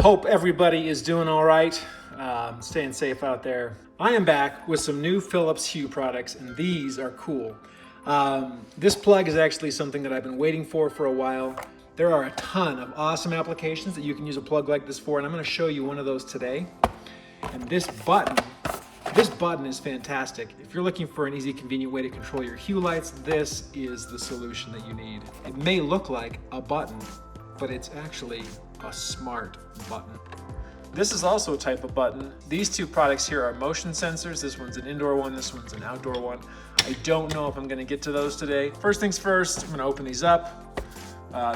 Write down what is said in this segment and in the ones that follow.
Hope everybody is doing all right, staying safe out there. I am back with some new Philips Hue products, and these are cool. This plug is actually something that I've been waiting for a while. There are a ton of awesome applications that you can use a plug like this for, and I'm going to show you one of those today. And this button is fantastic. If you're looking for an easy, convenient way to control your Hue lights, this is the solution that you need. It may look like a button, but it's actually a smart button. This is also a type of button. These two products here are motion sensors. This one's an indoor one, this one's an outdoor one. I don't know if I'm gonna get to those today. First things first, I'm gonna open these up.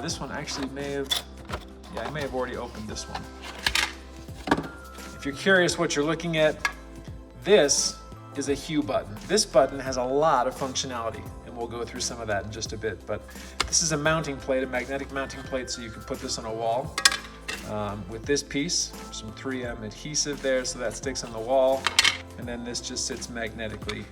This one actually I may have already opened this one. If you're curious what you're looking at, this is a Hue button. This button has a lot of functionality, and we'll go through some of that in just a bit, but this is a mounting plate, a magnetic mounting plate, so you can put this on a wall. With this piece, some 3M adhesive there, so that sticks on the wall, and then this just sits magnetically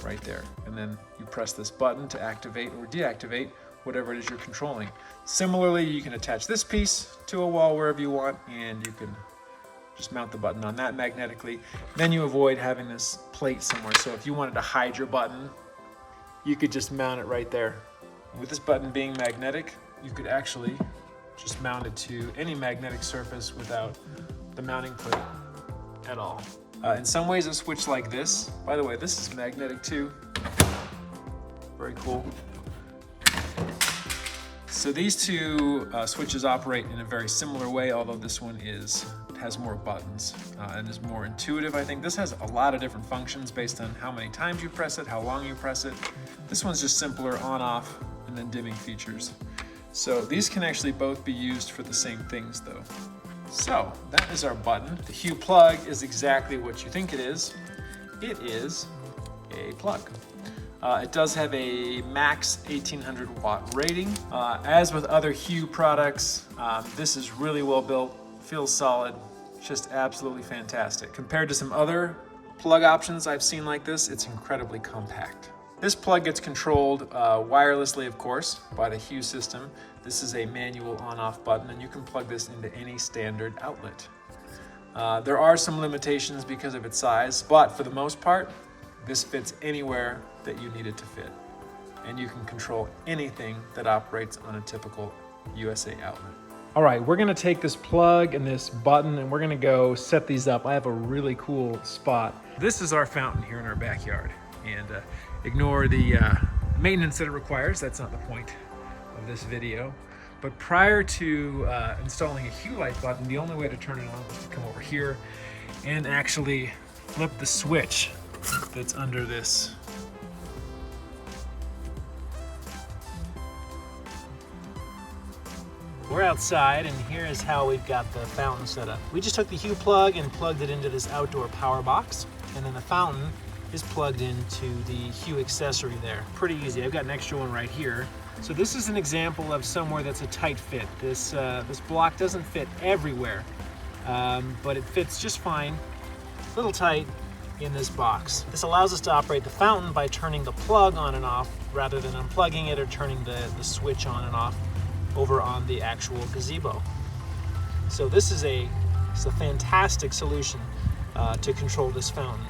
right there. And then you press this button to activate or deactivate whatever it is you're controlling. Similarly, you can attach this piece to a wall wherever you want, and you can just mount the button on that magnetically. Then you avoid having this plate somewhere. So if you wanted to hide your button, you could just mount it right there. With this button being magnetic, you could actually just mount it to any magnetic surface without the mounting plate at all. In some ways, a switch like this, by the way, this is magnetic too. Very cool. So these two switches operate in a very similar way, although this one has more buttons and is more intuitive. I think this has a lot of different functions based on how many times you press it, how long you press it. This one's just simpler on, off, and then dimming features. So these can actually both be used for the same things though. So that is our button. The Hue Plug is exactly what you think it is. It is a plug. It does have a max 1800 watt rating. As with other Hue products, this is really well built, feels solid, just absolutely fantastic. Compared to some other plug options I've seen like this, it's incredibly compact. This plug gets controlled wirelessly, of course, by the Hue system. This is a manual on-off button, and you can plug this into any standard outlet. There are some limitations because of its size, but for the most part, this fits anywhere that you need it to fit. And you can control anything that operates on a typical USA outlet. All right, we're gonna take this plug and this button and we're gonna go set these up. I have a really cool spot. This is our fountain here in our backyard. And ignore the maintenance that it requires. That's not the point of this video. But prior to installing a Hue light button, the only way to turn it on was to come over here and actually flip the switch that's under this. We're outside, and here is how we've got the fountain set up. We just took the Hue plug and plugged it into this outdoor power box, and then the fountain is plugged into the Hue accessory there. Pretty easy. I've got an extra one right here. So this is an example of somewhere that's a tight fit. This block doesn't fit everywhere, but it fits just fine, a little tight in this box. This allows us to operate the fountain by turning the plug on and off rather than unplugging it or turning the switch on and off over on the actual gazebo. So this is a fantastic solution to control this fountain.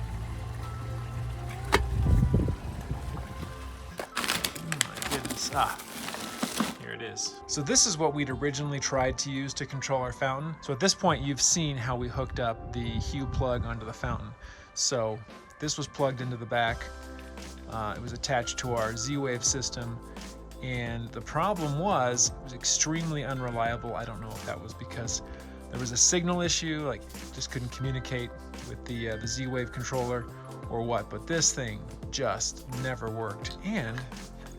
Here it is. So this is what we'd originally tried to use to control our fountain. So at this point, you've seen how we hooked up the Hue plug onto the fountain. So this was plugged into the back. It was attached to our Z-Wave system. And the problem was, it was extremely unreliable. I don't know if that was because there was a signal issue, like just couldn't communicate with the Z-Wave controller or what, but this thing just never worked. And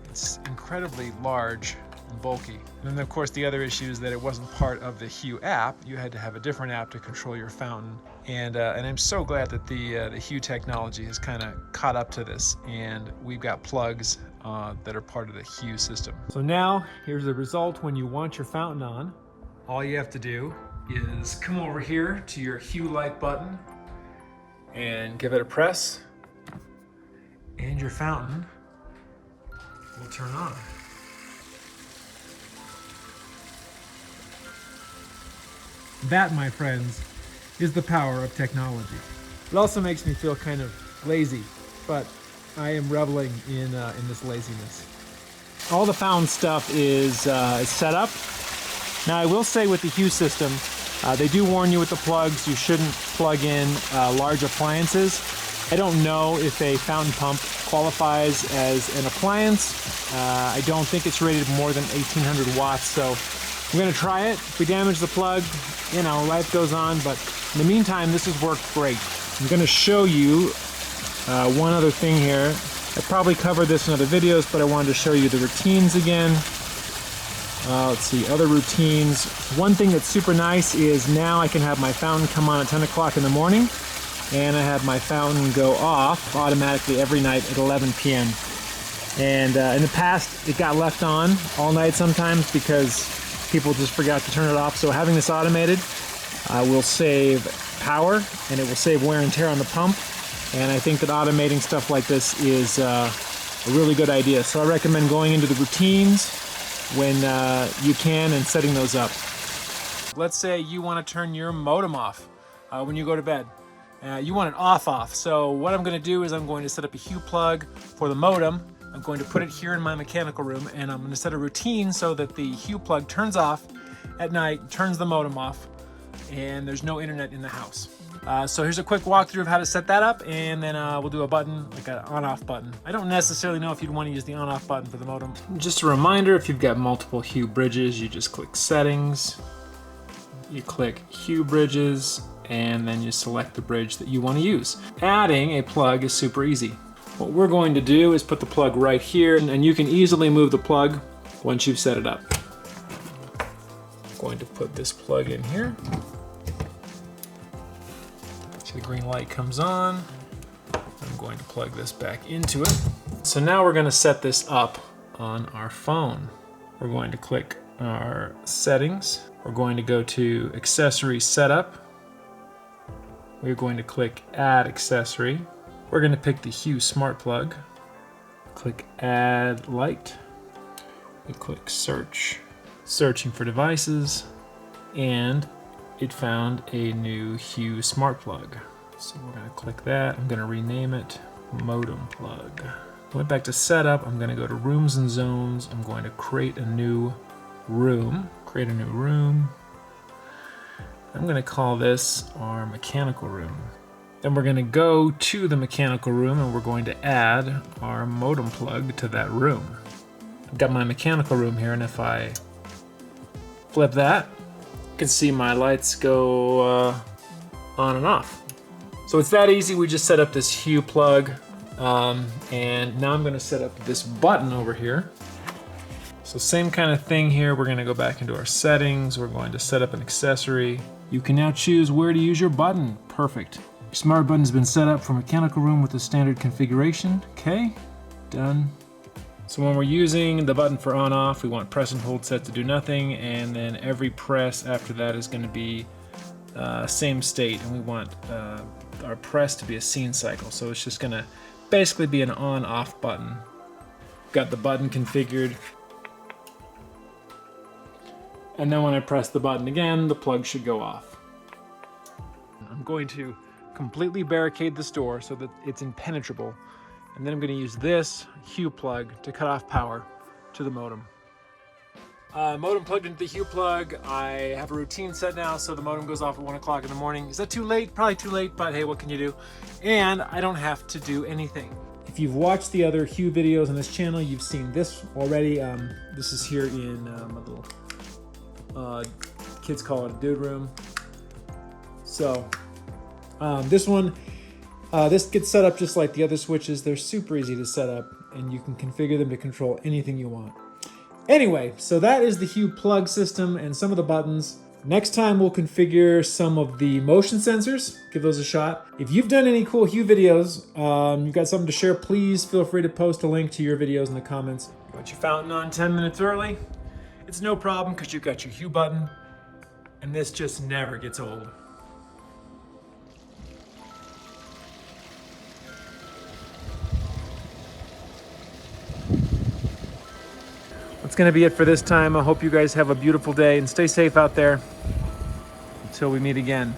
it's incredibly large and bulky. And then of course the other issue is that it wasn't part of the Hue app. You had to have a different app to control your fountain. And I'm so glad that the Hue technology has kind of caught up to this, and we've got plugs that are part of the Hue system. So now here's the result when you want your fountain on. All you have to do is come over here to your Hue light button and give it a press, and your fountain will turn on. That, my friends, is the power of technology. It also makes me feel kind of lazy, but I am reveling in this laziness. All the found stuff is set up. Now I will say with the Hue system, they do warn you with the plugs, you shouldn't plug in large appliances. I don't know if a fountain pump qualifies as an appliance. I don't think it's rated more than 1800 watts, so I'm gonna try it. If we damage the plug, you know, life goes on, but in the meantime, this has worked great. I'm gonna show you one other thing here. I probably covered this in other videos, but I wanted to show you the routines again. Let's see, other routines. One thing that's super nice is now I can have my fountain come on at 10 o'clock in the morning, and I have my fountain go off automatically every night at 11 p.m. And in the past, it got left on all night sometimes because people just forgot to turn it off. So having this automated will save power, and it will save wear and tear on the pump. And I think that automating stuff like this is a really good idea. So I recommend going into the routines when you can and setting those up. Let's say you want to turn your modem off when you go to bed. You want it off. So what I'm going to do is I'm going to set up a Hue plug for the modem. I'm going to put it here in my mechanical room, and I'm going to set a routine so that the Hue plug turns off at night, turns the modem off, and there's no internet in the house. So here's a quick walkthrough of how to set that up, and then we'll do a button, like an on-off button. I don't necessarily know if you'd want to use the on-off button for the modem. Just a reminder, if you've got multiple Hue bridges, you just click Settings, you click Hue Bridges, and then you select the bridge that you want to use. Adding a plug is super easy. What we're going to do is put the plug right here, and you can easily move the plug once you've set it up. I'm going to put this plug in here. The green light comes on. I'm going to plug this back into it. So now we're going to set this up on our phone. We're going to click our settings. We're going to go to accessory setup. We're going to click add accessory. We're going to pick the Hue smart plug. Click add light. We click search. Searching for devices, and it found a new Hue smart plug. So we're going to click that. I'm going to rename it modem plug. Went back to setup. I'm going to go to rooms and zones. I'm going to create a new room. Create a new room. I'm going to call this our mechanical room. Then we're going to go to the mechanical room, and we're going to add our modem plug to that room. I've got my mechanical room here, and if I flip that, you can see my lights go on and off. So it's that easy. We just set up this Hue plug, and now I'm going to set up this button over here. So same kind of thing here. We're going to go back into our settings. We're going to set up an accessory. You can now choose where to use your button. Perfect. Your smart button has been set up for mechanical room with the standard configuration. Okay, done. So when we're using the button for on-off, we want press and hold set to do nothing, and then every press after that is going to be same state, and we want our press to be a scene cycle. So it's just going to basically be an on-off button. Got the button configured, and then when I press the button again, the plug should go off. I'm going to completely barricade this door so that it's impenetrable. And then I'm going to use this Hue plug to cut off power to the modem. Modem plugged into the Hue plug. I have a routine set now, so the modem goes off at 1 o'clock in the morning. Is that too late? Probably too late, but hey, what can you do? And I don't have to do anything. If you've watched the other Hue videos on this channel, you've seen this already. This is here in my little, kids call it a dude room. So this one, this gets set up just like the other switches. They're super easy to set up, and you can configure them to control anything you want. Anyway, so that is the Hue plug system and some of the buttons. Next time we'll configure some of the motion sensors, give those a shot. If you've done any cool Hue videos, you've got something to share, please feel free to post a link to your videos in the comments. Got your fountain on 10 minutes early? It's no problem because you've got your Hue button, and this just never gets old. That's going to be it for this time. I hope you guys have a beautiful day and stay safe out there. Till we meet again.